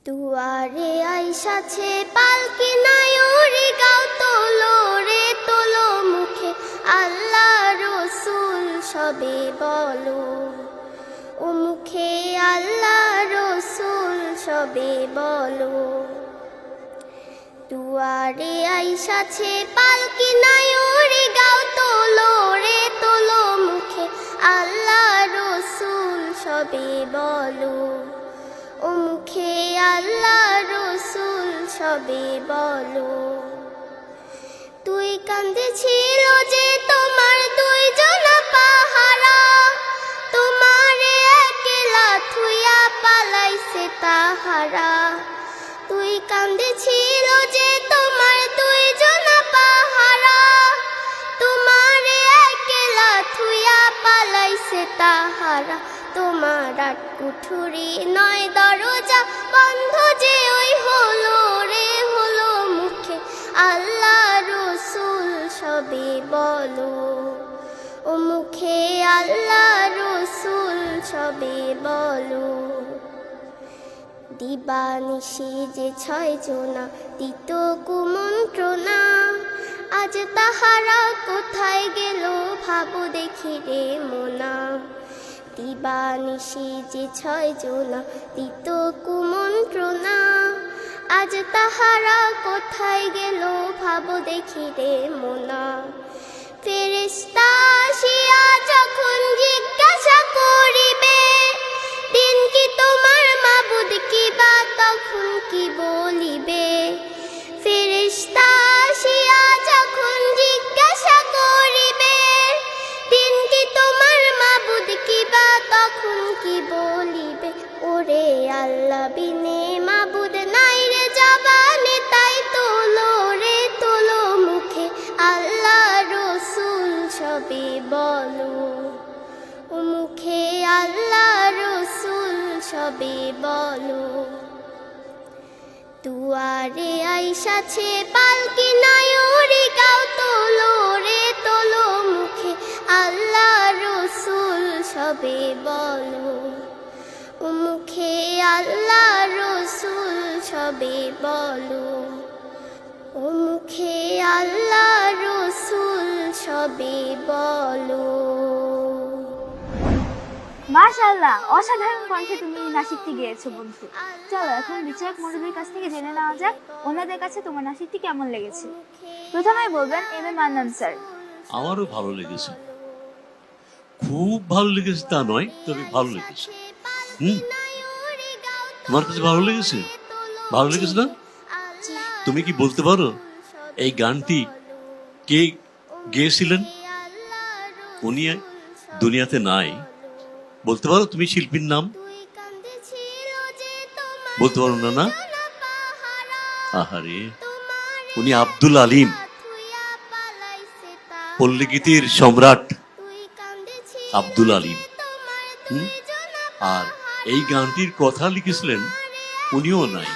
দুয়ারে আইসাছে পালকি নায়রে গাও তোলো রে তোলো মুখে আল্লাহ রসুল সবে বলো ও মুখে আল্লাহ রসুল সবে বলো। দুয়ারে আইসাছে পালকি নায়রে গাও তোলো রে তোলো মুখে আল্লাহ রসুল সবে বলো ও মুখে আল্লাহ রসুল সবে বলো। তুই কাঁদেছিল যে তোমার দুইজন পাহারা, তোমারে একলা থুইয়া পালাইছে তাহারা। তুই কাঁদেছিল যে তোমার দুইজন পাহারা, তোমারে একলা থুইয়া পালাইছে তাহারা। তোমার আট কুঠুরি নয় দরজা বন্ধ যে ওই হলো রে হলো মুখে আল্লাহ রসুল সবে বলো ও মুখে আল্লাহ রসুল সবে বলো। দিবানিশি যে ছয় জনা দিত কুমন্ত্রণা, আজ তাহারা কোথায় গেল ভাবো দেখি রে মোনা। দিবানিশি যে ছয় জনা দিত কুমন্ত্রণা, আজ তাহারা কোথায় গেল ভাবো দেখি রে মোনা। ফেরেশতা আসিয়া যখন জিজ্ঞাসা করিবে, দিন কি তোমার মাবুদ কি বা তখন কি বলিবে। ফেরেশতা আসিয়া যখন জিজ্ঞাসা করিবে, দিন কি তোমার মাবুদ কি বা তখন কি বলিবে। ওরে আল্লাহ বিনে মাবুদ নাই রে জবানে, তাই তোলো রে তোলো মুখে আল্লাহ রসুল সবে বলো ও মুখে আল্লাহ রসুল সবে বলো। দুয়ারে আইসাছে পালকি নায়রে গাও তোলো রে তোলো মুখে আল্লাহ রসুল সবে বলো ও মুখে আল্লাহ রসুল সবে বলো ও মুখে আল্লাহ রসুল সবে বলো। মাশাআল্লাহ, অসাধারণ কণ্ঠে তুমি নাসিকটি গেয়েছো বন্ধু। চলো এখন বিচারক মণ্ডলীর কাছ থেকে জেনে নেওয়া যাক ওনাদের কাছে তোমার নাসিকটি কেমন লেগেছে। প্রথমেই বলবেন এম এ মান্নান স্যার। আমারও ভালো লেগেছে, খুব ভালো লেগেছে তা নয়, তবে ভালো লেগেছে। তোমার কাছে ভালো লেগেছে? ভালো লেগেছে না? তুমি কি বলতে পারো এই গানটি কে গেয়েছিলেন? উনি দুনিয়াতে নাই। বলতে পারো তুমি শিল্পীর নাম? বলতে পারো না? না, আহারে, উনি আব্দুল আলিম, পল্লীগীতির সম্রাট আব্দুল আলিম। আর এই গানটির কথা লিখেছিলেন উনিও নাই,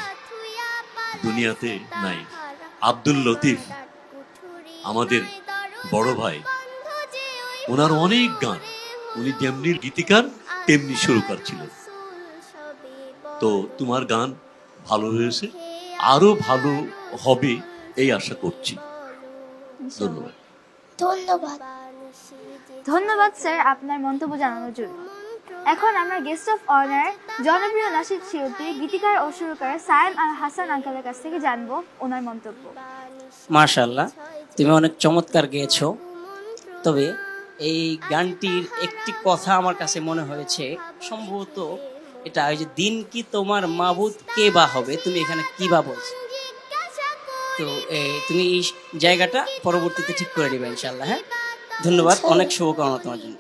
দুনিয়াতে নাই। আব্দুল লতিফ আমাদের বড় ভাই, ওনার অনেক গান, উনি যেমনি গীতিকার তেমনি সুরকার ছিলেন। তো তোমার গান ভালো হয়েছে, আরো ভালো হবে এই আশা করছি। ধন্যবাদ। ধন্যবাদ। ধন্যবাদ স্যার আপনার মন্তব্য জানানোর জন্য। এখন আমরা গেস্ট অফ অনার জনপ্রিয় নাসিক শিল্পী গীতিকার ও সুরকার সায়েম আল হাসান আঙ্কেলের কাছ থেকে জানবো ওনার মন্তব্য। মাশাআল্লাহ, তুমি অনেক চমৎকার গেয়েছো। তবে এই গানটির একটি কথা আমার কাছে মনে হয়েছে, সম্ভবত এটা ওই যে দিন কি তোমার মাবুদ কে বা হবে, তুমি এখানে কি বা বলছো। তো তুমি এই জায়গাটা পরবর্তীতে ঠিক করে দিবে ইনশাআল্লাহ। হ্যাঁ, ধন্যবাদ, অনেক শুভকামনা তোমার জন্য।